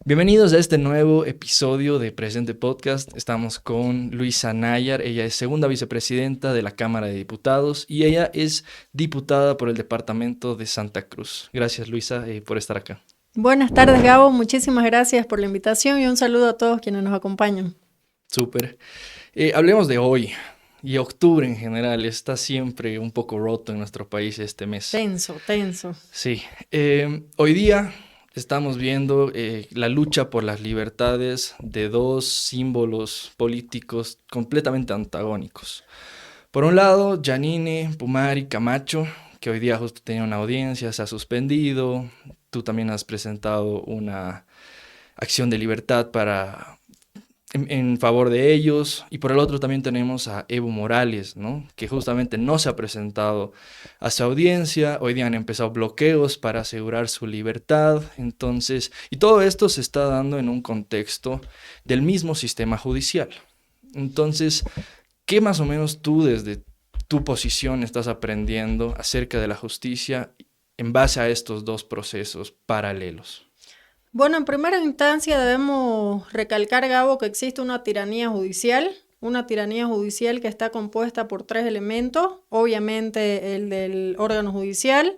Bienvenidos a este nuevo episodio de Presente Podcast. Estamos con Luisa Nayar. Ella es segunda vicepresidenta de la Cámara de Diputados y ella es diputada por el departamento de Santa Cruz. Gracias, Luisa, por estar acá. Buenas tardes, Gabo. Muchísimas gracias por la invitación y un saludo a todos quienes nos acompañan. Súper. Hablemos de hoy. Y octubre en general está siempre un poco roto en nuestro país este mes. Tenso. Sí. Hoy día estamos viendo la lucha por las libertades de dos símbolos políticos completamente antagónicos. Por un lado, Jeanine Pumari Camacho, que hoy día justo tenía una audiencia, se ha suspendido. Tú también has presentado una acción de libertad en favor de ellos. Y por el otro también tenemos a Evo Morales, ¿no? Que justamente no se ha presentado a su audiencia. Hoy día han empezado bloqueos para asegurar su libertad. Entonces, y todo esto se está dando en un contexto del mismo sistema judicial. Entonces, ¿qué más o menos tú desde tu posición estás aprendiendo acerca de la justicia en base a estos dos procesos paralelos? Bueno, en primera instancia debemos recalcar, Gabo, que existe una tiranía judicial que está compuesta por tres elementos, obviamente el del órgano judicial,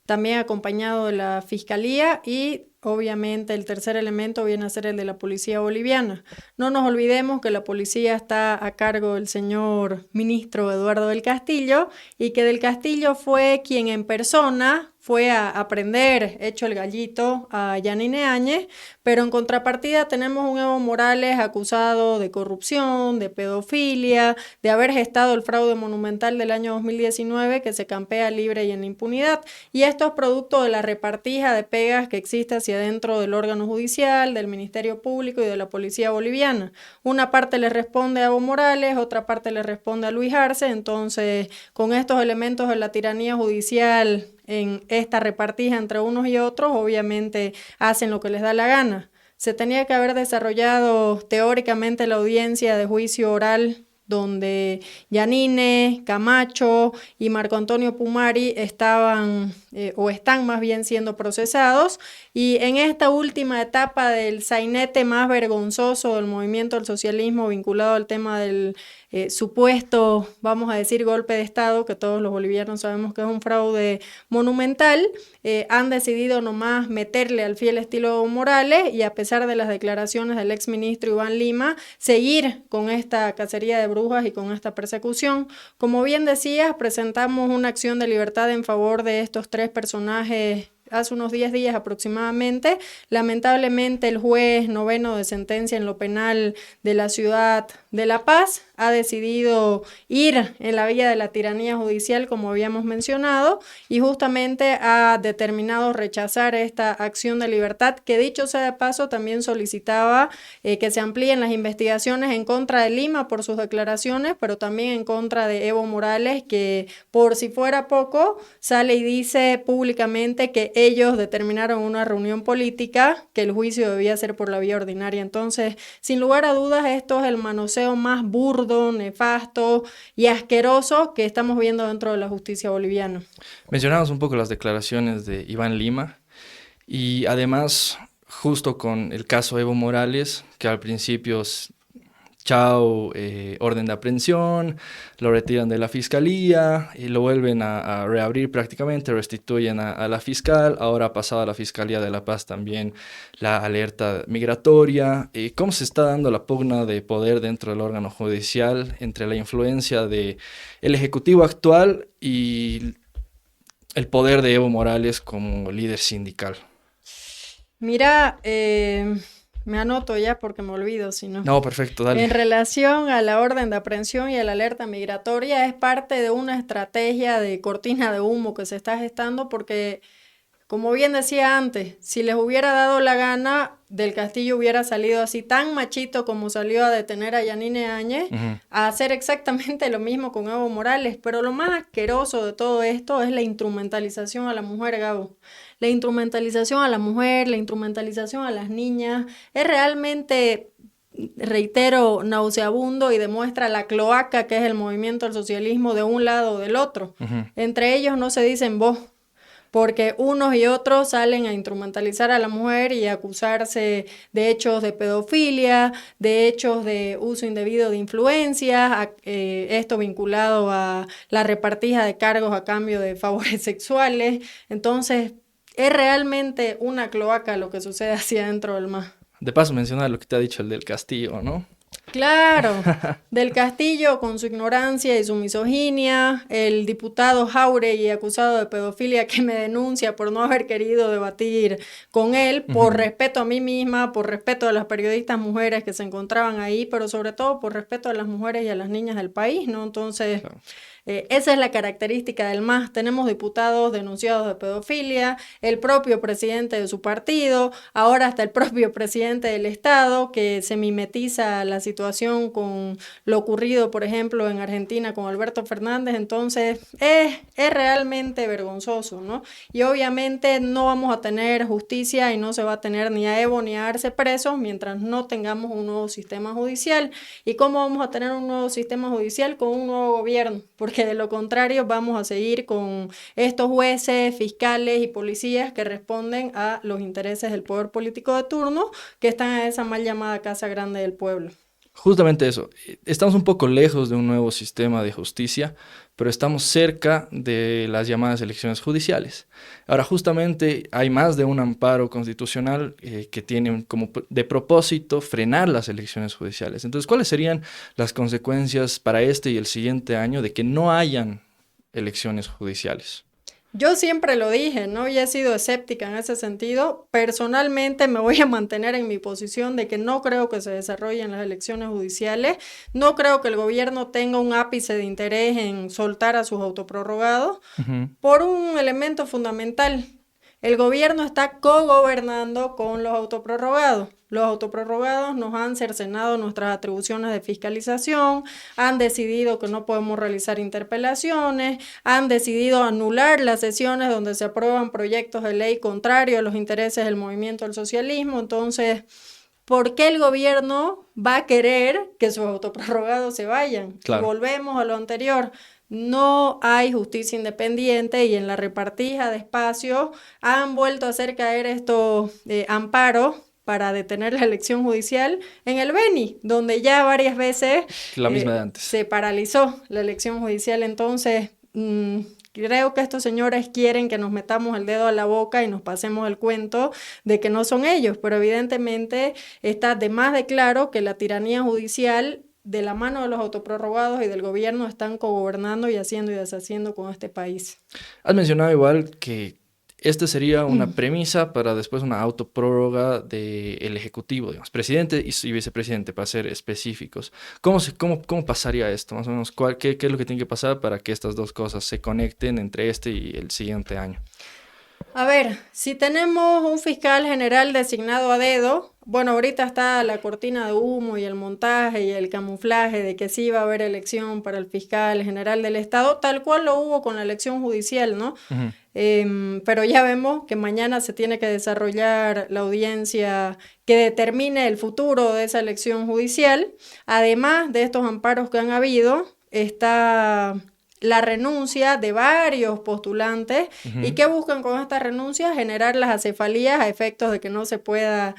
también acompañado de la Fiscalía y obviamente el tercer elemento viene a ser el de la policía boliviana. No nos olvidemos que la policía está a cargo del señor ministro Eduardo del Castillo y que del Castillo fue quien en persona fue a prender, hecho el gallito, a Jeanine Áñez, pero en contrapartida tenemos un Evo Morales acusado de corrupción, de pedofilia, de haber gestado el fraude monumental del año 2019 que se campea libre y en impunidad. Y esto es producto de la repartija de pegas que existe hacia dentro del órgano judicial, del Ministerio Público y de la Policía Boliviana. Una parte le responde a Evo Morales, otra parte le responde a Luis Arce. Entonces, con estos elementos de la tiranía judicial en esta repartija entre unos y otros, obviamente hacen lo que les da la gana. Se tenía que haber desarrollado teóricamente la audiencia de juicio oral donde Jeanine, Camacho y Marco Antonio Pumari estaban o están más bien siendo procesados, y en esta última etapa del sainete más vergonzoso del movimiento del socialismo vinculado al tema del supuesto, vamos a decir, golpe de Estado, que todos los bolivianos sabemos que es un fraude monumental, han decidido nomás meterle al fiel estilo Evo Morales y, a pesar de las declaraciones del exministro Iván Lima, seguir con esta cacería de brujas y con esta persecución. Como bien decías, presentamos una acción de libertad en favor de estos tres personajes hace unos 10 días aproximadamente. Lamentablemente el juez noveno de sentencia en lo penal de la ciudad de La Paz ha decidido ir en la vía de la tiranía judicial, como habíamos mencionado, y justamente ha determinado rechazar esta acción de libertad, que dicho sea de paso también solicitaba que se amplíen las investigaciones en contra de Lima por sus declaraciones, pero también en contra de Evo Morales, que por si fuera poco sale y dice públicamente que ellos determinaron una reunión política, que el juicio debía ser por la vía ordinaria. Entonces, sin lugar a dudas, esto es el manoseo más burdo, nefasto y asqueroso que estamos viendo dentro de la justicia boliviana. Mencionamos un poco las declaraciones de Iván Lima y además justo con el caso Evo Morales, que al principio chao, orden de aprehensión, lo retiran de la fiscalía y lo vuelven a reabrir prácticamente, restituyen a la fiscal. Ahora ha pasado a la Fiscalía de La Paz también la alerta migratoria. ¿Cómo se está dando la pugna de poder dentro del órgano judicial entre la influencia del Ejecutivo actual y el poder de Evo Morales como líder sindical? Mira, me anoto ya porque me olvido, si no. No, perfecto, dale. En relación a la orden de aprehensión y a la alerta migratoria, es parte de una estrategia de cortina de humo que se está gestando porque, como bien decía antes, si les hubiera dado la gana, del Castillo hubiera salido así tan machito como salió a detener a Jeanine Áñez, a hacer exactamente lo mismo con Evo Morales. Pero lo más asqueroso de todo esto es la instrumentalización a la mujer, Gabo. La instrumentalización a la mujer, la instrumentalización a las niñas, es realmente, reitero, nauseabundo y demuestra la cloaca que es el movimiento del socialismo de un lado o del otro. Entre ellos no se dicen vos. porque unos y otros salen a instrumentalizar a la mujer y a acusarse de hechos de pedofilia, de hechos de uso indebido de influencias, esto vinculado a la repartija de cargos a cambio de favores sexuales. Entonces, es realmente una cloaca lo que sucede hacia adentro del mar. De paso, mencionar lo que te ha dicho el del Castillo, ¿no? Claro, del Castillo con su ignorancia y su misoginia, el diputado Jáuregui acusado de pedofilia que me denuncia por no haber querido debatir con él, por respeto a mí misma, por respeto a las periodistas mujeres que se encontraban ahí, pero sobre todo por respeto a las mujeres y a las niñas del país, ¿no? Entonces, claro. Esa es la característica del MAS. Tenemos diputados denunciados de pedofilia, el propio presidente de su partido, ahora hasta el propio presidente del Estado, que se mimetiza la situación con lo ocurrido, por ejemplo, en Argentina con Alberto Fernández. Entonces, es realmente vergonzoso, ¿no? Y obviamente no vamos a tener justicia y no se va a tener ni a Evo ni a Arce presos mientras no tengamos un nuevo sistema judicial. ¿Y cómo vamos a tener un nuevo sistema judicial? Con un nuevo gobierno, porque de lo contrario vamos a seguir con estos jueces, fiscales y policías que responden a los intereses del poder político de turno, que están en esa mal llamada Casa Grande del Pueblo. Justamente eso, estamos un poco lejos de un nuevo sistema de justicia, pero estamos cerca de las llamadas elecciones judiciales. Ahora, justamente hay más de un amparo constitucional que tiene como de propósito frenar las elecciones judiciales. Entonces, ¿cuáles serían las consecuencias para este y el siguiente año de que no hayan elecciones judiciales? Yo siempre lo dije, ¿no? Y he sido escéptica en ese sentido. Personalmente me voy a mantener en mi posición de que no creo que se desarrollen las elecciones judiciales. No creo que el gobierno tenga un ápice de interés en soltar a sus autoprorrogados por un elemento fundamental. El gobierno está cogobernando con los autoprorrogados. Los autoprorrogados nos han cercenado nuestras atribuciones de fiscalización, han decidido que no podemos realizar interpelaciones, han decidido anular las sesiones donde se aprueban proyectos de ley contrarios a los intereses del movimiento del socialismo. Entonces, ¿por qué el gobierno va a querer que sus autoprorrogados se vayan? Claro. Y volvemos a lo anterior. No hay justicia independiente y en la repartija de espacios han vuelto a hacer caer estos amparos para detener la elección judicial en el Beni, donde ya varias veces la misma de antes. Se paralizó la elección judicial. Entonces, creo que estos señores quieren que nos metamos el dedo a la boca y nos pasemos el cuento de que no son ellos, pero evidentemente está de más de claro que la tiranía judicial de la mano de los autoprorrogados y del gobierno están cogobernando y haciendo y deshaciendo con este país. Has mencionado igual que esta sería una premisa para después una autoprórroga del Ejecutivo, digamos, presidente y vicepresidente, para ser específicos. ¿Cómo pasaría esto? Más o menos, ¿qué es lo que tiene que pasar para que estas dos cosas se conecten entre este y el siguiente año? A ver, si tenemos un fiscal general designado a dedo, bueno, ahorita está la cortina de humo y el montaje y el camuflaje de que sí va a haber elección para el fiscal general del Estado, tal cual lo hubo con la elección judicial, ¿no? Pero ya vemos que mañana se tiene que desarrollar la audiencia que determine el futuro de esa elección judicial. Además de estos amparos que han habido, está la renuncia de varios postulantes. ¿Y qué buscan con esta renuncia? Generar las acefalías a efectos de que no se pueda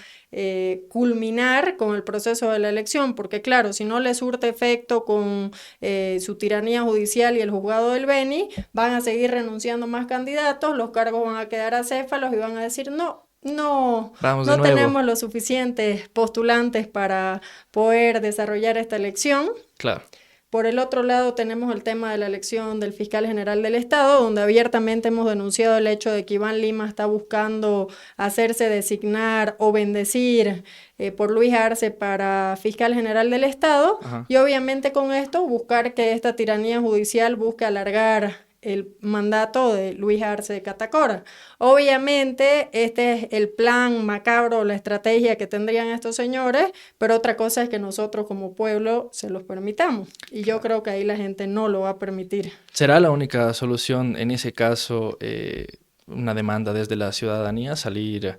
culminar con el proceso de la elección, porque claro, si no le surte efecto con su tiranía judicial y el juzgado del Beni, van a seguir renunciando más candidatos, los cargos van a quedar acéfalos y van a decir no tenemos los suficientes postulantes para poder desarrollar esta elección. Claro. Por el otro lado tenemos el tema de la elección del fiscal general del Estado, donde abiertamente hemos denunciado el hecho de que Iván Lima está buscando hacerse designar o bendecir por Luis Arce para fiscal general del Estado. Y obviamente con esto buscar que esta tiranía judicial busque alargar el mandato de Luis Arce de Catacora. Obviamente este es el plan macabro, la estrategia que tendrían estos señores, pero otra cosa es que nosotros como pueblo se los permitamos, y yo creo que ahí la gente no lo va a permitir. ¿Será la única solución en ese caso una demanda desde la ciudadanía, salir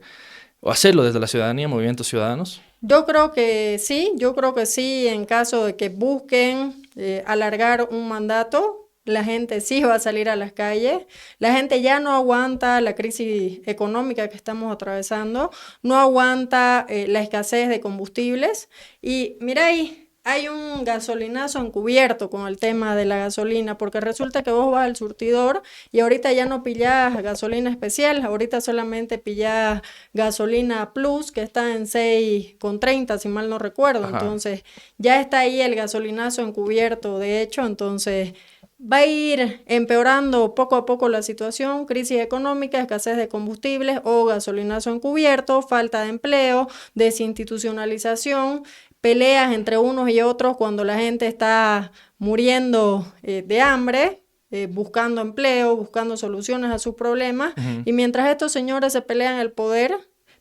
o hacerlo desde la ciudadanía, movimientos ciudadanos? Yo creo que sí, en caso de que busquen alargar un mandato, la gente sí va a salir a las calles, la gente ya no aguanta la crisis económica que estamos atravesando, no aguanta la escasez de combustibles y mira ahí, hay un gasolinazo encubierto con el tema de la gasolina, porque resulta que vos vas al surtidor y ahorita ya no pillás gasolina especial, ahorita solamente pillás gasolina plus que está en 6,30 si mal no recuerdo, Ajá. entonces ya está ahí el gasolinazo encubierto, de hecho, entonces va a ir empeorando poco a poco la situación, crisis económica, escasez de combustibles o gasolinazo encubierto, falta de empleo, desinstitucionalización, peleas entre unos y otros cuando la gente está muriendo de hambre, buscando empleo, buscando soluciones a sus problemas, Ujú. y mientras estos señores se pelean el poder,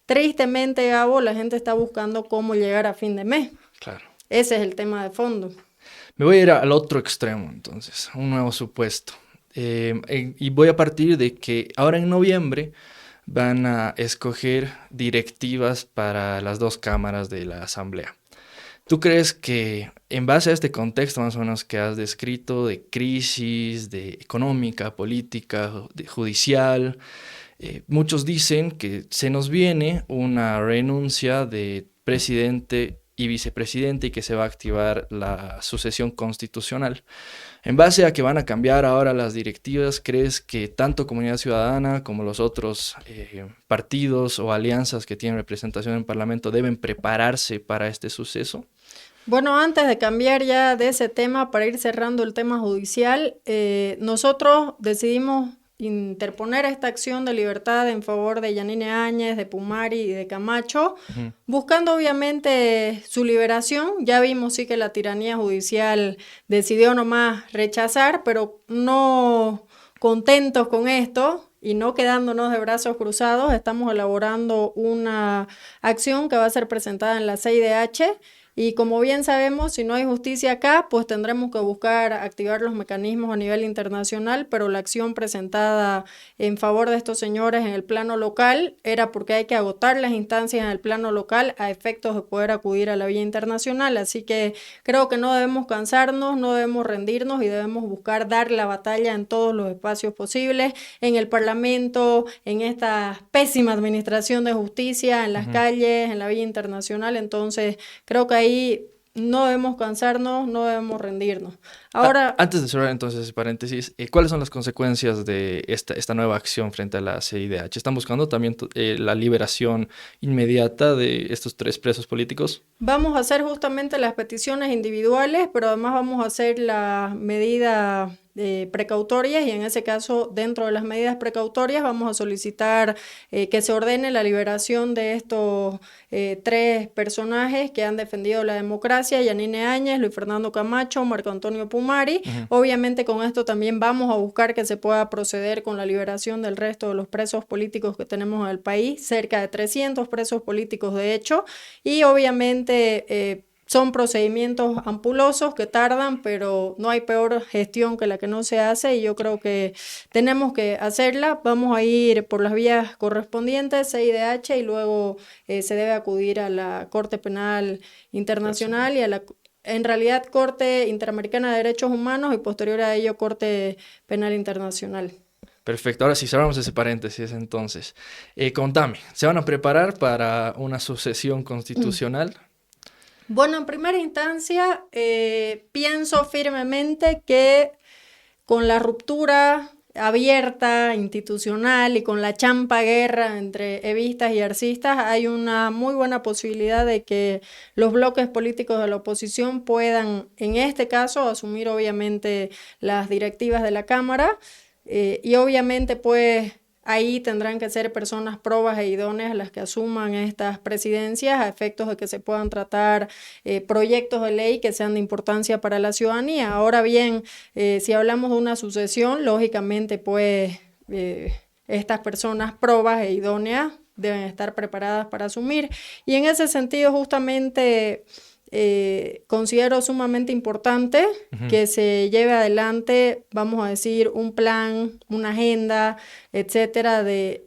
tristemente, Gabo, la gente está buscando cómo llegar a fin de mes. Claro. Ese es el tema de fondo. Me voy a ir al otro extremo, entonces, un nuevo supuesto. Y voy a partir de que ahora en noviembre van a escoger directivas para las dos cámaras de la Asamblea. ¿Tú crees que en base a este contexto más o menos que has descrito de crisis, de económica, política, de judicial, muchos dicen que se nos viene una renuncia de presidente y vicepresidente y que se va a activar la sucesión constitucional? En base a que van a cambiar ahora las directivas, ¿crees que tanto Comunidad Ciudadana como los otros partidos o alianzas que tienen representación en el Parlamento deben prepararse para este suceso? Bueno, antes de cambiar ya de ese tema para ir cerrando el tema judicial, nosotros decidimos interponer esta acción de libertad en favor de Yanine Áñez, de Pumari y de Camacho, buscando obviamente su liberación. Ya vimos sí que la tiranía judicial decidió nomás rechazar, pero no contentos con esto y no quedándonos de brazos cruzados, estamos elaborando una acción que va a ser presentada en la CIDH. Y como bien sabemos, si no hay justicia acá, pues tendremos que buscar activar los mecanismos a nivel internacional, pero la acción presentada en favor de estos señores en el plano local era porque hay que agotar las instancias en el plano local a efectos de poder acudir a la vía internacional. Así que creo que no debemos cansarnos, no debemos rendirnos y debemos buscar dar la batalla en todos los espacios posibles, en el Parlamento, en esta pésima administración de justicia, en las calles, en la vía internacional. Entonces, creo que ahí no debemos cansarnos, no debemos rendirnos. Ahora, Antes de cerrar entonces ese paréntesis, ¿cuáles son las consecuencias de esta nueva acción frente a la CIDH? ¿Están buscando también la liberación inmediata de estos 3 presos políticos? vamos a hacer justamente las peticiones individuales, pero además vamos a hacer las medidas precautorias y en ese caso, dentro de las medidas precautorias, vamos a solicitar que se ordene la liberación de estos 3 personajes que han defendido la democracia: Yanine Áñez, Luis Fernando Camacho, Marco Antonio Pumari. Obviamente con esto también vamos a buscar que se pueda proceder con la liberación del resto de los presos políticos que tenemos en el país, cerca de 300 presos políticos de hecho, y obviamente son procedimientos ampulosos que tardan, pero no hay peor gestión que la que no se hace y yo creo que tenemos que hacerla. Vamos a ir por las vías correspondientes, CIDH, y luego se debe acudir a la Corte Penal Internacional y a la, en realidad, Corte Interamericana de Derechos Humanos y posterior a ello Corte Penal Internacional. Perfecto, ahora sí cerramos ese paréntesis entonces. Contame, ¿se van a preparar para una sucesión constitucional? Bueno, en primera instancia, pienso firmemente que con la ruptura abierta, institucional y con la champa guerra entre evistas y arcistas, hay una muy buena posibilidad de que los bloques políticos de la oposición puedan, en este caso, asumir obviamente las directivas de la Cámara y obviamente pues ahí tendrán que ser personas probas e idóneas las que asuman estas presidencias a efectos de que se puedan tratar proyectos de ley que sean de importancia para la ciudadanía. Ahora bien, si hablamos de una sucesión, lógicamente pues estas personas probas e idóneas deben estar preparadas para asumir. Y en ese sentido justamente considero sumamente importante que se lleve adelante, vamos a decir, un plan, una agenda, etcétera, de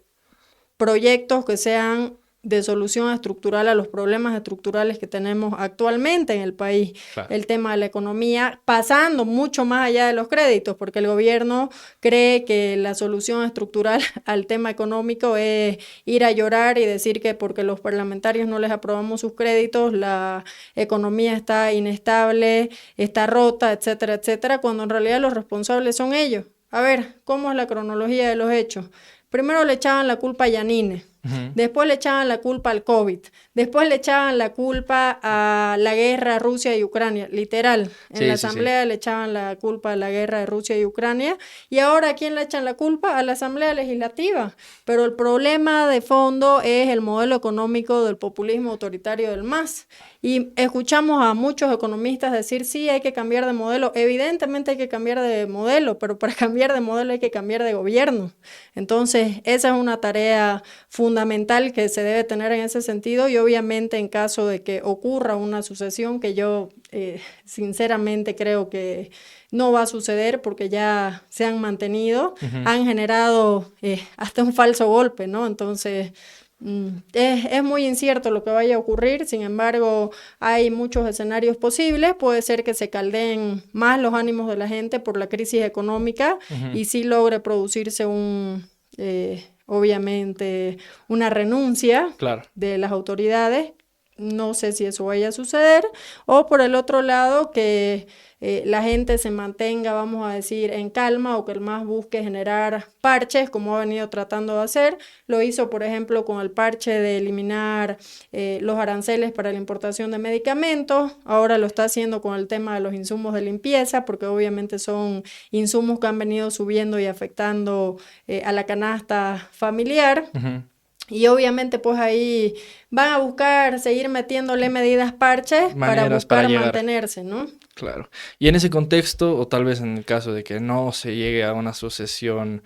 proyectos que sean de solución estructural a los problemas estructurales que tenemos actualmente en el país. Claro. El tema de la economía, pasando mucho más allá de los créditos, porque el gobierno cree que la solución estructural al tema económico es ir a llorar y decir que porque los parlamentarios no les aprobamos sus créditos, la economía está inestable, está rota, etcétera, etcétera, cuando en realidad los responsables son ellos. A ver, ¿cómo es la cronología de los hechos? Primero le echaban la culpa a Yanine. Después le echaban la culpa al COVID, después le echaban la culpa a la guerra Rusia y Ucrania, literal, en la asamblea le echaban la culpa a la guerra de Rusia y Ucrania, y ahora ¿a quién le echan la culpa? A la asamblea legislativa, pero el problema de fondo es el modelo económico del populismo autoritario del MAS, y escuchamos a muchos economistas decir, sí, hay que cambiar de modelo, evidentemente hay que cambiar de modelo, pero para cambiar de modelo hay que cambiar de gobierno, entonces esa es una tarea fundamental que se debe tener en ese sentido y obviamente en caso de que ocurra una sucesión que yo sinceramente creo que no va a suceder porque ya se han mantenido, han generado hasta un falso golpe, ¿no? Entonces es muy incierto lo que vaya a ocurrir, sin embargo hay muchos escenarios posibles, puede ser que se caldeen más los ánimos de la gente por la crisis económica y sí logre producirse obviamente una renuncia de las autoridades, no sé si eso vaya a suceder, o por el otro lado que la gente se mantenga, vamos a decir, en calma o que el MAS busque generar parches como ha venido tratando de hacer, lo hizo por ejemplo con el parche de eliminar los aranceles para la importación de medicamentos, ahora lo está haciendo con el tema de los insumos de limpieza porque obviamente son insumos que han venido subiendo y afectando a la canasta familiar. Y obviamente pues ahí van a buscar seguir metiéndole medidas parches para buscar mantenerse, ¿no? Claro. Y en ese contexto, o tal vez en el caso de que no se llegue a una sucesión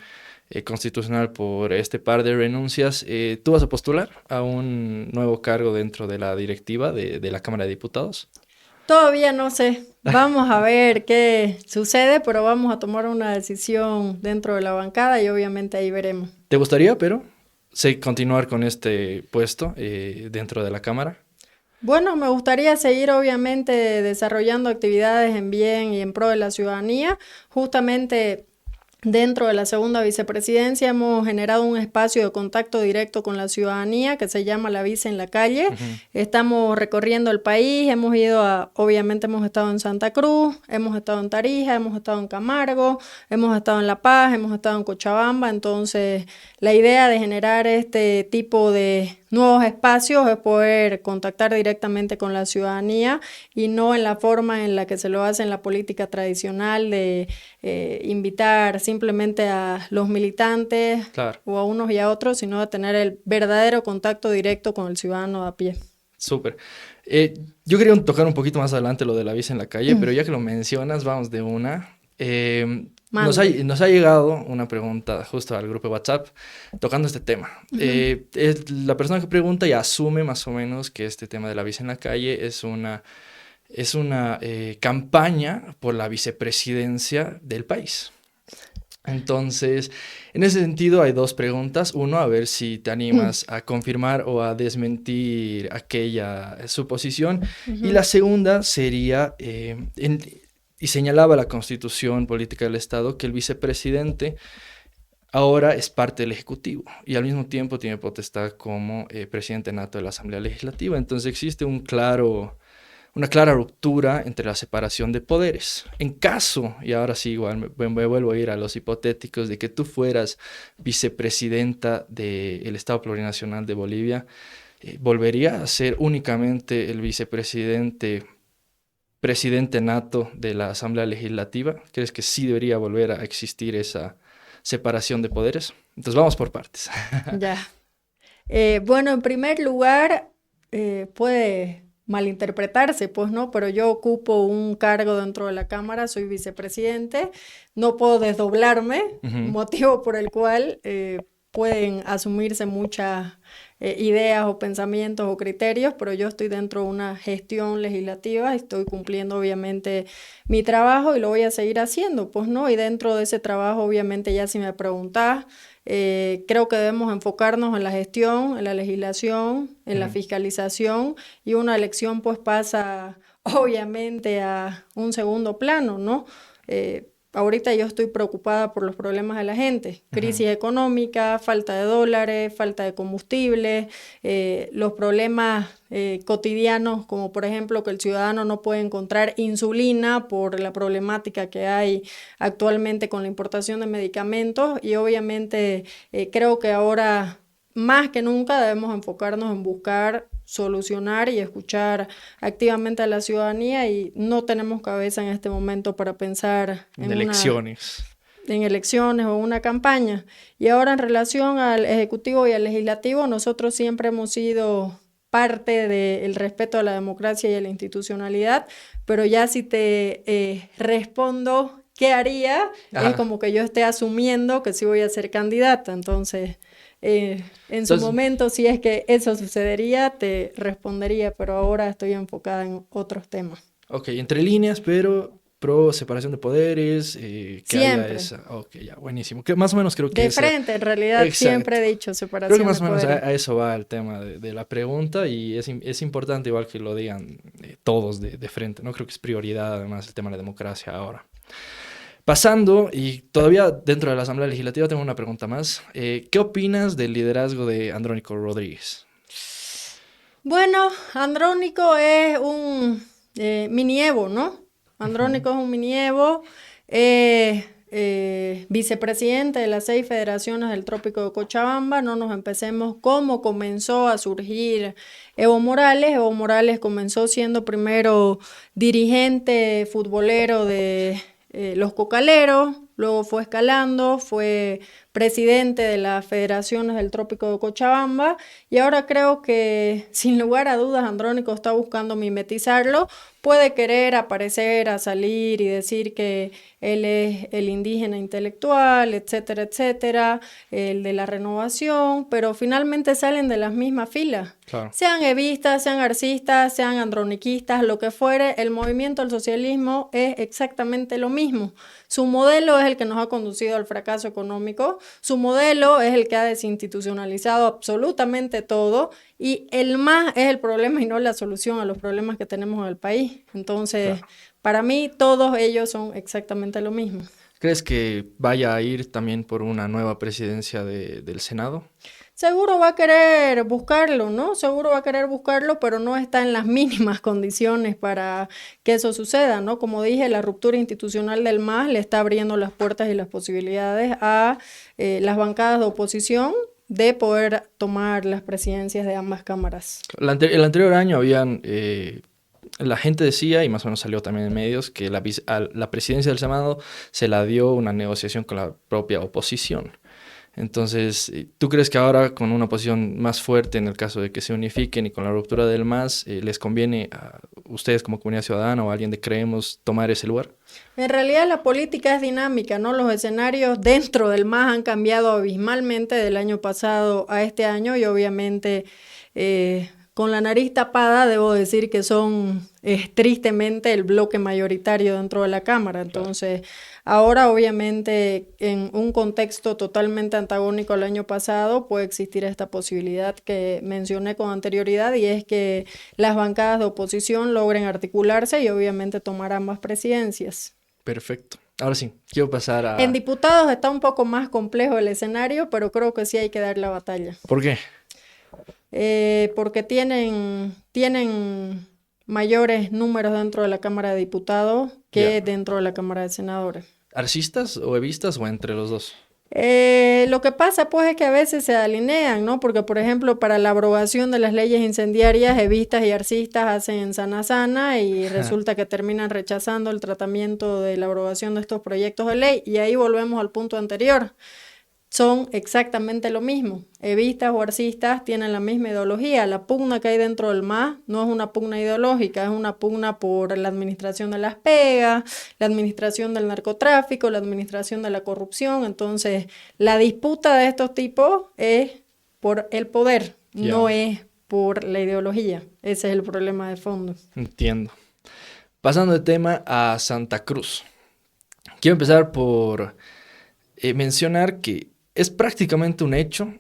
constitucional por este par de renuncias, ¿tú vas a postular a un nuevo cargo dentro de la directiva de la Cámara de Diputados? Todavía no sé. Vamos a ver qué sucede, pero vamos a tomar una decisión dentro de la bancada y obviamente ahí veremos. ¿Te gustaría, pero, continuar con este puesto dentro de la Cámara? Bueno, me gustaría seguir obviamente desarrollando actividades en bien y en pro de la ciudadanía. Justamente dentro de la segunda vicepresidencia hemos generado un espacio de contacto directo con la ciudadanía que se llama La Vice en la Calle. Estamos recorriendo el país, obviamente hemos estado en Santa Cruz, hemos estado en Tarija, hemos estado en Camargo, hemos estado en La Paz, hemos estado en Cochabamba. Entonces, la idea de generar este tipo de nuevos espacios es poder contactar directamente con la ciudadanía y no en la forma en la que se lo hace en la política tradicional de invitar simplemente a los militantes o a unos y a otros, sino de tener el verdadero contacto directo con el ciudadano de a pie. Súper. Yo quería tocar un poquito más adelante lo de La Vice en la Calle, pero ya que lo mencionas, vamos de una. Nos ha llegado una pregunta justo al grupo de WhatsApp tocando este tema. La persona que pregunta ya asume más o menos que este tema de La Vice en la Calle es una campaña por la vicepresidencia del país. Entonces, en ese sentido hay dos preguntas. Uno, a ver si te animas a confirmar o a desmentir aquella suposición. Y la segunda sería, y señalaba la Constitución Política del Estado, que el vicepresidente ahora es parte del Ejecutivo y al mismo tiempo tiene potestad como presidente nato de la Asamblea Legislativa. Entonces existe una clara ruptura entre la separación de poderes. En caso, y ahora sí igual me vuelvo a ir a los hipotéticos, de que tú fueras vicepresidenta del Estado Plurinacional de Bolivia, ¿volvería a ser únicamente el presidente nato de la Asamblea Legislativa? ¿Crees que sí debería volver a existir esa separación de poderes? Entonces vamos por partes. Ya. Bueno, en primer lugar, puede malinterpretarse, pues no, pero yo ocupo un cargo dentro de la Cámara, soy vicepresidente, no puedo desdoblarme, motivo por el cual pueden asumirse muchas ideas o pensamientos o criterios, pero yo estoy dentro de una gestión legislativa, estoy cumpliendo obviamente mi trabajo y lo voy a seguir haciendo, pues, ¿no? Y dentro de ese trabajo, obviamente, ya si me preguntás, creo que debemos enfocarnos en la gestión, en la legislación, en la fiscalización, y una elección pues pasa obviamente a un segundo plano, ¿no? Ahorita yo estoy preocupada por los problemas de la gente, crisis económica, falta de dólares, falta de combustible, los problemas cotidianos, como por ejemplo que el ciudadano no puede encontrar insulina por la problemática que hay actualmente con la importación de medicamentos, y obviamente creo que ahora más que nunca debemos enfocarnos en buscar solucionar y escuchar activamente a la ciudadanía, y no tenemos cabeza en este momento para pensar en elecciones. En elecciones o una campaña. Y ahora en relación al Ejecutivo y al Legislativo, nosotros siempre hemos sido parte del respeto a la democracia y a la institucionalidad, pero ya si te respondo qué haría, es como que yo esté asumiendo que sí voy a ser candidata, entonces... Entonces, su momento, si es que eso sucedería, te respondería, pero ahora estoy enfocada en otros temas. Ok, entre líneas, pero pro separación de poderes, que siempre. haya esa... Ok, ya, buenísimo. Que más o menos creo que... De frente, en realidad, exacto. Siempre he dicho separación de poderes. Creo que más o menos a eso va el tema de la pregunta, y es importante igual que lo digan todos de frente, ¿no? Creo que es prioridad además el tema de la democracia ahora. Pasando, y todavía dentro de la Asamblea Legislativa tengo una pregunta más. ¿Qué opinas del liderazgo de Andrónico Rodríguez? Bueno, Andrónico es un mini Evo, ¿no? Andrónico es un mini Evo, vicepresidente de las 6 federaciones del Trópico de Cochabamba. No nos empecemos cómo comenzó a surgir Evo Morales. Evo Morales comenzó siendo primero dirigente futbolero de... los Cocaleros, luego fue escalando, fue presidente de las federaciones del Trópico de Cochabamba, y ahora creo que sin lugar a dudas Andrónico está buscando mimetizarlo. Puede querer aparecer, a salir y decir que él es el indígena intelectual, etcétera, etcétera, el de la renovación, pero finalmente salen de las mismas filas. Claro. Sean evistas, sean arcistas, sean androniquistas, lo que fuere, el movimiento al socialismo es exactamente lo mismo. Su modelo es el que nos ha conducido al fracaso económico, su modelo es el que ha desinstitucionalizado absolutamente todo, y el MAS es el problema y no la solución a los problemas que tenemos en el país. Entonces, claro, para mí todos ellos son exactamente lo mismo. ¿Crees que vaya a ir también por una nueva presidencia del Senado? Seguro va a querer buscarlo, ¿no? Seguro va a querer buscarlo, pero no está en las mínimas condiciones para que eso suceda, ¿no? Como dije, la ruptura institucional del MAS le está abriendo las puertas y las posibilidades a las bancadas de oposición de poder tomar las presidencias de ambas cámaras. El anterior año habían... la gente decía, y más o menos salió también en medios, que la presidencia del Senado se la dio una negociación con la propia oposición. Entonces, ¿tú crees que ahora con una posición más fuerte en el caso de que se unifiquen y con la ruptura del MAS, les conviene a ustedes como comunidad ciudadana o a alguien de Creemos tomar ese lugar? En realidad la política es dinámica, ¿no? Los escenarios dentro del MAS han cambiado abismalmente del año pasado a este año, y obviamente con la nariz tapada debo decir que son tristemente el bloque mayoritario dentro de la Cámara. Entonces, ahora obviamente en un contexto totalmente antagónico al año pasado puede existir esta posibilidad que mencioné con anterioridad, y es que las bancadas de oposición logren articularse y obviamente tomar ambas presidencias. Perfecto. Ahora sí, quiero pasar a... En diputados está un poco más complejo el escenario, pero creo que sí hay que dar la batalla. ¿Por qué? Porque tienen mayores números dentro de la Cámara de Diputados que dentro de la Cámara de Senadores. ¿Arcistas o evistas o entre los dos? Lo que pasa pues es que a veces se alinean, ¿no? Porque por ejemplo para la abrogación de las leyes incendiarias, evistas y arcistas hacen sana y resulta que terminan rechazando el tratamiento de la abrogación de estos proyectos de ley, y ahí volvemos al punto anterior. Son exactamente lo mismo. Evistas o arcistas tienen la misma ideología. La pugna que hay dentro del MAS no es una pugna ideológica, es una pugna por la administración de las pegas, la administración del narcotráfico, la administración de la corrupción. Entonces, la disputa de estos tipos es por el poder. no es por la ideología. Ese es el problema de fondo. Entiendo. Pasando de tema a Santa Cruz. Quiero empezar por mencionar que es prácticamente un hecho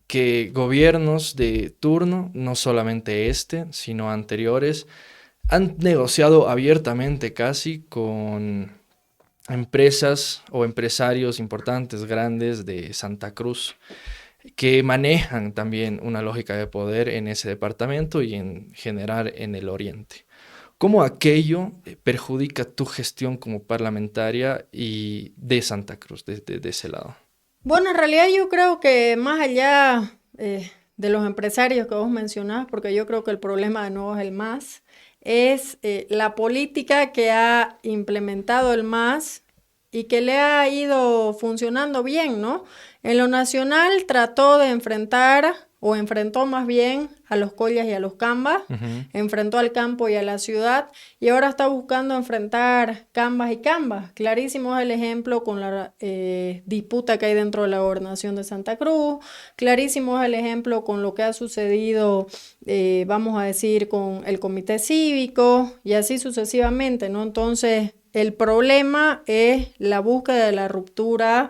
que gobiernos de turno, no solamente este, sino anteriores, han negociado abiertamente casi con empresas o empresarios importantes, grandes de Santa Cruz, que manejan también una lógica de poder en ese departamento y en general en el oriente. ¿Cómo aquello perjudica tu gestión como parlamentaria y de Santa Cruz, de ese lado? Bueno, en realidad yo creo que más allá de los empresarios que vos mencionás, porque yo creo que el problema de nuevo es el MAS, es la política que ha implementado el MAS y que le ha ido funcionando bien, ¿no? En lo nacional trató de enfrentar, o enfrentó más bien a los collas y a los cambas, enfrentó al campo y a la ciudad, y ahora está buscando enfrentar cambas y cambas. Clarísimo es el ejemplo con la disputa que hay dentro de la gobernación de Santa Cruz, clarísimo es el ejemplo con lo que ha sucedido, vamos a decir, con el comité cívico, y así sucesivamente, ¿no? Entonces, el problema es la búsqueda de la ruptura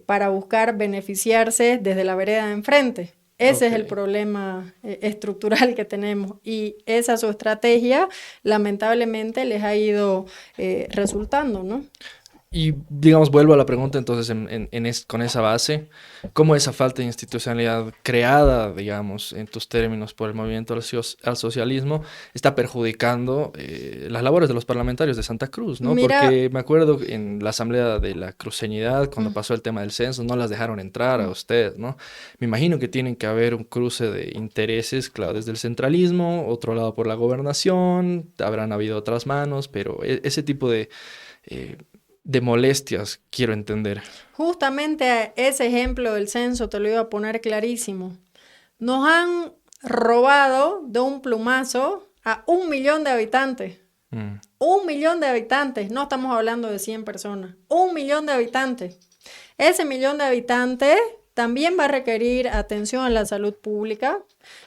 para buscar beneficiarse desde la vereda de enfrente. Ese es el problema estructural que tenemos, y esa su estrategia lamentablemente les ha ido resultando, ¿no? Y digamos, vuelvo a la pregunta entonces con esa base, ¿cómo esa falta de institucionalidad creada, digamos, en tus términos por el movimiento al socialismo está perjudicando las labores de los parlamentarios de Santa Cruz, ¿no? Mira, porque me acuerdo en la asamblea de la cruceñidad, cuando pasó el tema del censo, no las dejaron entrar a ustedes, ¿no? Me imagino que tienen que haber un cruce de intereses, claro, desde el centralismo, otro lado por la gobernación, habrán habido otras manos, pero ese tipo de molestias, quiero entender. Justamente ese ejemplo del censo te lo iba a poner clarísimo. Nos han robado de un plumazo a 1 millón de habitantes. 1 millón de habitantes, no estamos hablando de 100 personas. 1 millón de habitantes. Ese millón de habitantes también va a requerir atención a la salud pública,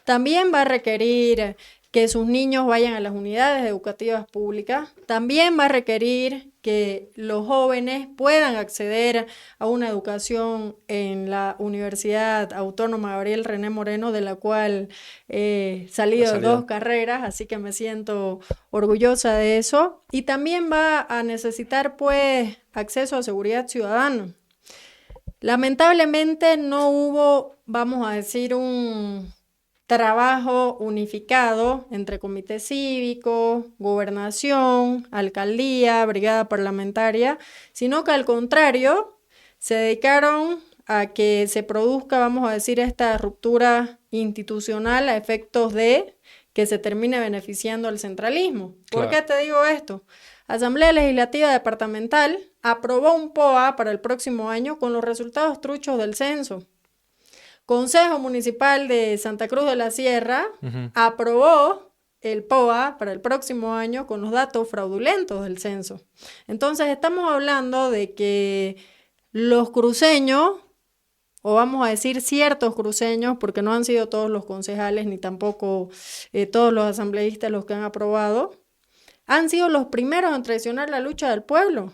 también va a requerir que sus niños vayan a las unidades educativas públicas, también va a requerir que los jóvenes puedan acceder a una educación en la Universidad Autónoma Gabriel René Moreno, de la cual he salido de 2 carreras, así que me siento orgullosa de eso. Y también va a necesitar, pues, acceso a seguridad ciudadana. Lamentablemente no hubo, vamos a decir, un trabajo unificado entre comité cívico, gobernación, alcaldía, brigada parlamentaria, sino que al contrario, se dedicaron a que se produzca, vamos a decir, esta ruptura institucional a efectos de que se termine beneficiando al centralismo. ¿Por qué te digo esto? Asamblea Legislativa Departamental aprobó un POA para el próximo año con los resultados truchos del censo. Consejo Municipal de Santa Cruz de la Sierra aprobó el POA para el próximo año con los datos fraudulentos del censo. Entonces estamos hablando de que los cruceños, o vamos a decir ciertos cruceños, porque no han sido todos los concejales ni tampoco todos los asambleístas los que han aprobado, han sido los primeros en traicionar la lucha del pueblo.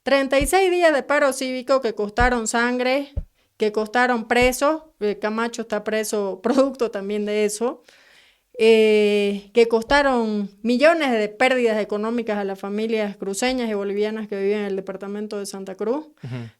36 días de paro cívico que costaron sangre, que costaron presos, Camacho está preso producto también de eso, que costaron millones de pérdidas económicas a las familias cruceñas y bolivianas que viven en el departamento de Santa Cruz.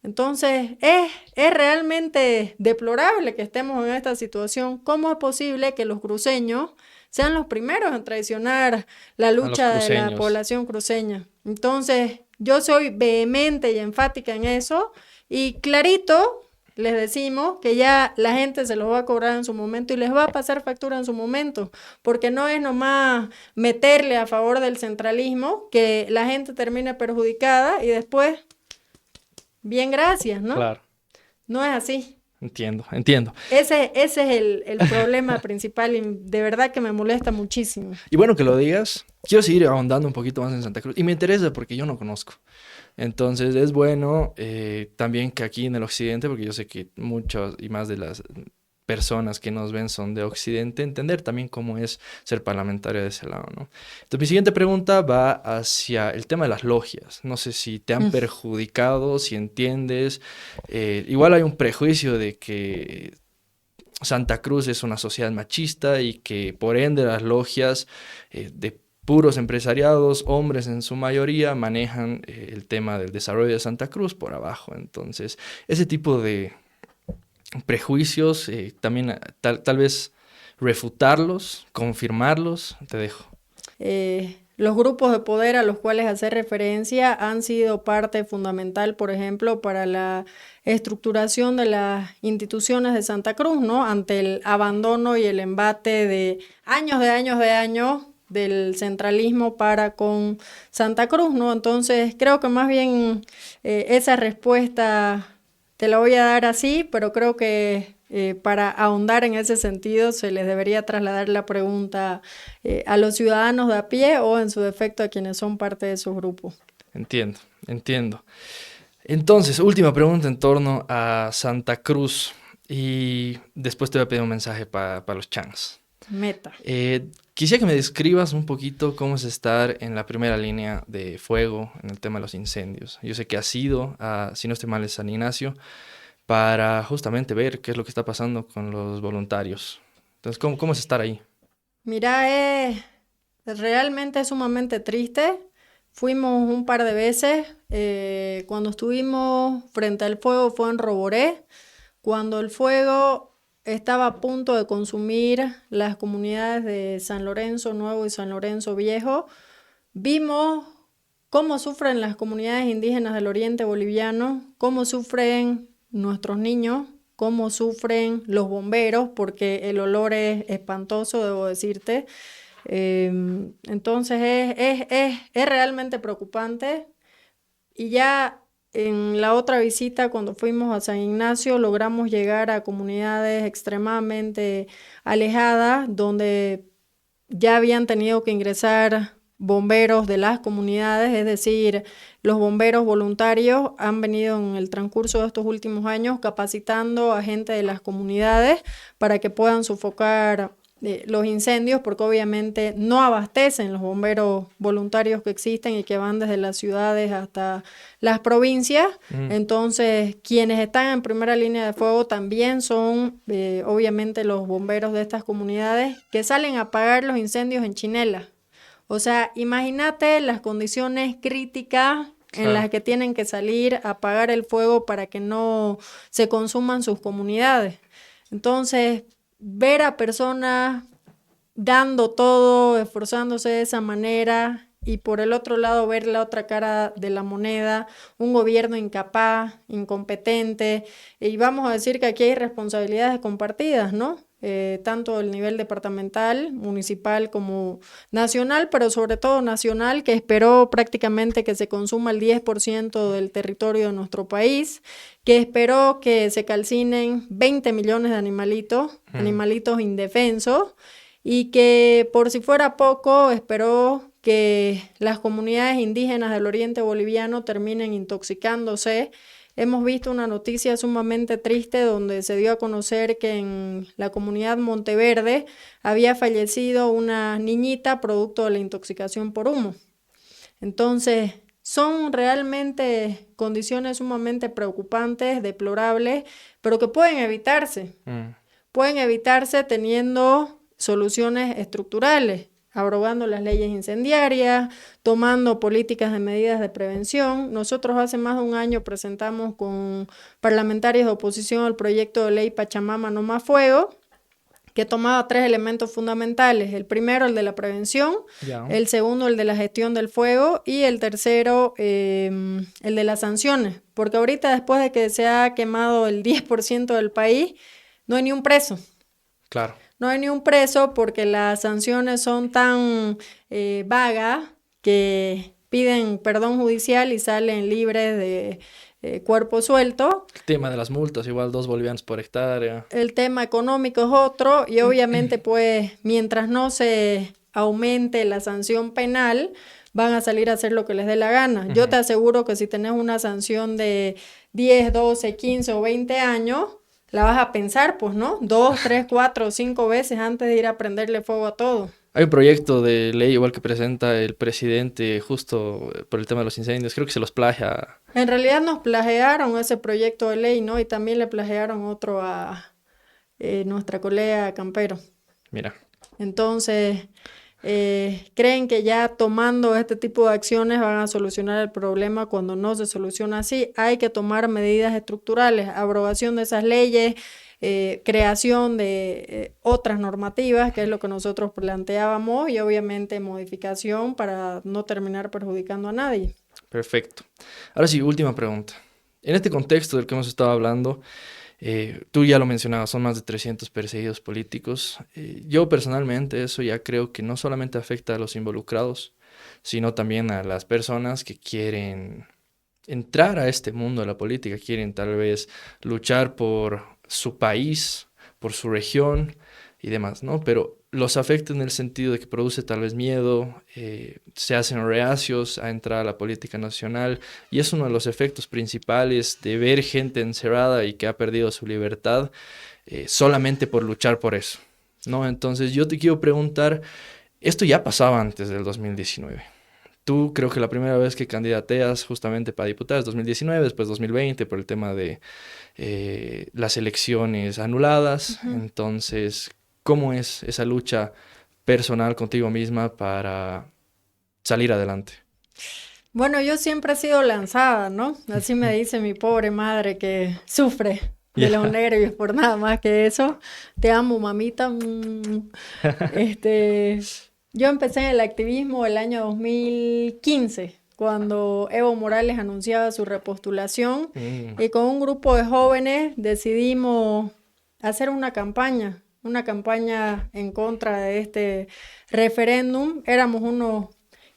Entonces, es realmente deplorable que estemos en esta situación. ¿Cómo es posible que los cruceños sean los primeros en traicionar la lucha de la población cruceña? Entonces, yo soy vehemente y enfática en eso, y clarito les decimos que ya la gente se los va a cobrar en su momento y les va a pasar factura en su momento, porque no es nomás meterle a favor del centralismo que la gente termine perjudicada y después, bien, gracias, ¿no? Claro. No es así. Entiendo. Ese es el problema principal, y de verdad que me molesta muchísimo. Y bueno que lo digas, quiero seguir ahondando un poquito más en Santa Cruz y me interesa porque yo no conozco. Entonces es bueno también que aquí en el occidente, porque yo sé que muchos y más de las personas que nos ven son de Occidente, entender también cómo es ser parlamentario de ese lado, ¿no? Entonces, mi siguiente pregunta va hacia el tema de las logias. No sé si te han perjudicado, si entiendes. Igual hay un prejuicio de que Santa Cruz es una sociedad machista y que por ende las logias de puros empresariados, hombres en su mayoría, manejan el tema del desarrollo de Santa Cruz por abajo. Entonces, ese tipo de prejuicios, también tal vez refutarlos, confirmarlos, te dejo. Los grupos de poder a los cuales hacer referencia han sido parte fundamental, por ejemplo, para la estructuración de las instituciones de Santa Cruz, ¿no? Ante el abandono y el embate de años del centralismo para con Santa Cruz, ¿no? Entonces, creo que más bien esa respuesta te la voy a dar así, pero creo que para ahondar en ese sentido se les debería trasladar la pregunta a los ciudadanos de a pie o en su defecto a quienes son parte de esos grupos. Entiendo. Entonces, última pregunta en torno a Santa Cruz y después te voy a pedir un mensaje para los chans. Meta. Quisiera que me describas un poquito cómo es estar en la primera línea de fuego en el tema de los incendios. Yo sé que has ido a, si no estoy mal, es San Ignacio, para justamente ver qué es lo que está pasando con los voluntarios. Entonces, ¿cómo es estar ahí? Mira, realmente sumamente triste. Fuimos un par de veces. Cuando estuvimos frente al fuego fue en Roboré. Cuando el fuego estaba a punto de consumir las comunidades de San Lorenzo Nuevo y San Lorenzo Viejo, vimos cómo sufren las comunidades indígenas del oriente boliviano, cómo sufren nuestros niños, cómo sufren los bomberos, porque el olor es espantoso, debo decirte. Entonces es realmente preocupante. Y ya en la otra visita, cuando fuimos a San Ignacio, logramos llegar a comunidades extremadamente alejadas, donde ya habían tenido que ingresar bomberos de las comunidades, es decir, los bomberos voluntarios han venido en el transcurso de estos últimos años capacitando a gente de las comunidades para que puedan sofocar los incendios, porque obviamente no abastecen los bomberos voluntarios que existen y que van desde las ciudades hasta las provincias. Entonces, quienes están en primera línea de fuego también son obviamente los bomberos de estas comunidades que salen a apagar los incendios en Chinela. O sea, imagínate las condiciones críticas en las que tienen que salir a apagar el fuego para que no se consuman sus comunidades. Entonces, ver a personas dando todo, esforzándose de esa manera, y por el otro lado ver la otra cara de la moneda, un gobierno incapaz, incompetente, y vamos a decir que aquí hay responsabilidades compartidas, ¿no? Tanto el nivel departamental, municipal como nacional, pero sobre todo nacional, que esperó prácticamente que se consuma el 10% del territorio de nuestro país, que esperó que se calcinen 20 millones de animalitos indefensos, y que por si fuera poco esperó que las comunidades indígenas del oriente boliviano terminen intoxicándose. Hemos visto una noticia sumamente triste donde se dio a conocer que en la comunidad Monteverde había fallecido una niñita producto de la intoxicación por humo. Entonces, son realmente condiciones sumamente preocupantes, deplorables, pero que pueden evitarse. Pueden evitarse teniendo soluciones estructurales, abrogando las leyes incendiarias, tomando políticas de medidas de prevención. Nosotros hace más de un año presentamos con parlamentarios de oposición el proyecto de ley Pachamama No Más Fuego, que tomaba 3 elementos fundamentales. El primero, el de la prevención, el segundo, el de la gestión del fuego, y el tercero, el de las sanciones. Porque ahorita, después de que se ha quemado el 10% del país, no hay ni un preso. Claro. No hay ni un preso porque las sanciones son tan vagas que piden perdón judicial y salen libres de cuerpo suelto. El tema de las multas, igual 2 bolivianos por hectárea. El tema económico es otro, y obviamente pues mientras no se aumente la sanción penal, van a salir a hacer lo que les dé la gana. Yo te aseguro que si tenés una sanción de 10, 12, 15 o 20 años, la vas a pensar, pues, ¿no? 2, 3, 4 o 5 veces antes de ir a prenderle fuego a todo. Hay un proyecto de ley igual que presenta el presidente justo por el tema de los incendios. Creo que se los plagia. En realidad nos plagiaron ese proyecto de ley, ¿no? Y también le plagiaron otro a nuestra colega Campero. Mira. Entonces, creen que ya tomando este tipo de acciones van a solucionar el problema cuando no se soluciona así. Hay que tomar medidas estructurales, abrogación de esas leyes, creación de otras normativas, que es lo que nosotros planteábamos, y obviamente modificación para no terminar perjudicando a nadie. Perfecto. Ahora sí, última pregunta. En este contexto del que hemos estado hablando, tú ya lo mencionabas, son más de 300 perseguidos políticos. Yo personalmente eso ya creo que no solamente afecta a los involucrados, sino también a las personas que quieren entrar a este mundo de la política, quieren tal vez luchar por su país, por su región y demás, ¿no? Pero los afecta en el sentido de que produce tal vez miedo, se hacen reacios a entrar a la política nacional y es uno de los efectos principales de ver gente encerrada y que ha perdido su libertad solamente por luchar por eso, ¿no? Entonces yo te quiero preguntar, esto ya pasaba antes del 2019. Tú creo que la primera vez que candidateas justamente para diputada es 2019, después 2020 por el tema de las elecciones anuladas. Uh-huh. Entonces, ¿cómo es esa lucha personal contigo misma para salir adelante? Bueno, yo siempre he sido lanzada, ¿no? Así me dice mi pobre madre que sufre de los nervios por nada más que eso. Te amo, mamita. Yo empecé en el activismo el año 2015, cuando Evo Morales anunciaba su repostulación y con un grupo de jóvenes decidimos hacer una campaña en contra de este referéndum. Éramos unos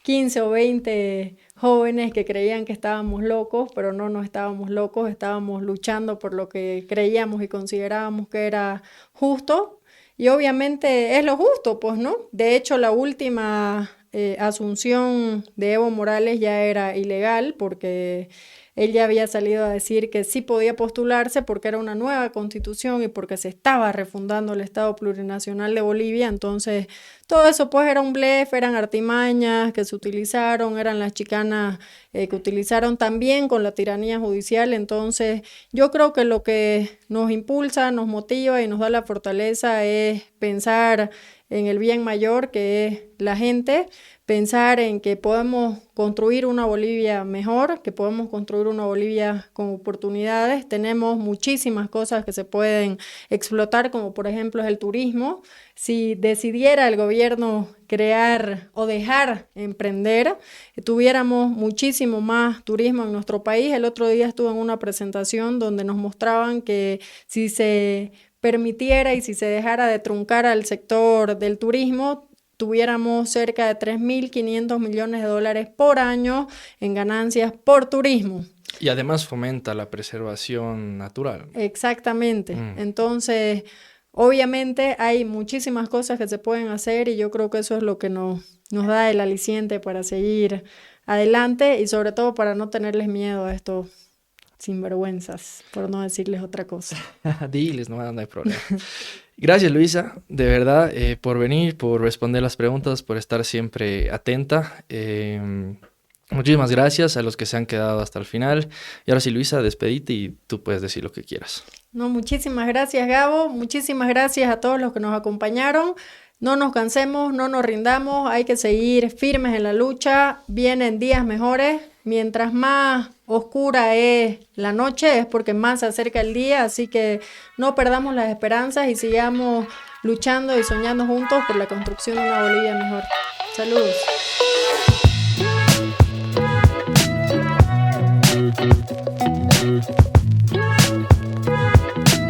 15 o 20 jóvenes que creían que estábamos locos, pero no estábamos locos, estábamos luchando por lo que creíamos y considerábamos que era justo. Y obviamente es lo justo, pues, ¿no? De hecho, la última asunción de Evo Morales ya era ilegal porque él ya había salido a decir que sí podía postularse porque era una nueva constitución y porque se estaba refundando el Estado Plurinacional de Bolivia. Entonces, todo eso pues era un blef, eran artimañas que se utilizaron, eran las chicanas que utilizaron también con la tiranía judicial. Entonces, yo creo que lo que nos impulsa, nos motiva y nos da la fortaleza es pensar en el bien mayor que es la gente, pensar en que podemos construir una Bolivia mejor, que podemos construir una Bolivia con oportunidades. Tenemos muchísimas cosas que se pueden explotar, como por ejemplo es el turismo. Si decidiera el gobierno crear o dejar emprender, tuviéramos muchísimo más turismo en nuestro país. El otro día estuve en una presentación donde nos mostraban que si se permitiera y si se dejara de truncar al sector del turismo, tuviéramos cerca de 3.500 millones de dólares por año en ganancias por turismo. Y además fomenta la preservación natural. Exactamente. Entonces, obviamente hay muchísimas cosas que se pueden hacer y yo creo que eso es lo que nos da el aliciente para seguir adelante y sobre todo para no tenerles miedo a estos sinvergüenzas, por no decirles otra cosa. Diles, no hay problema. Gracias, Luisa, de verdad, por venir, por responder las preguntas, por estar siempre atenta. Muchísimas gracias a los que se han quedado hasta el final. Y ahora sí, Luisa, despedite y tú puedes decir lo que quieras. No, muchísimas gracias, Gabo. Muchísimas gracias a todos los que nos acompañaron. No nos cansemos, no nos rindamos, hay que seguir firmes en la lucha. Vienen días mejores. Mientras más oscura es la noche es porque más se acerca el día, así que no perdamos las esperanzas y sigamos luchando y soñando juntos por la construcción de una Bolivia mejor. Saludos.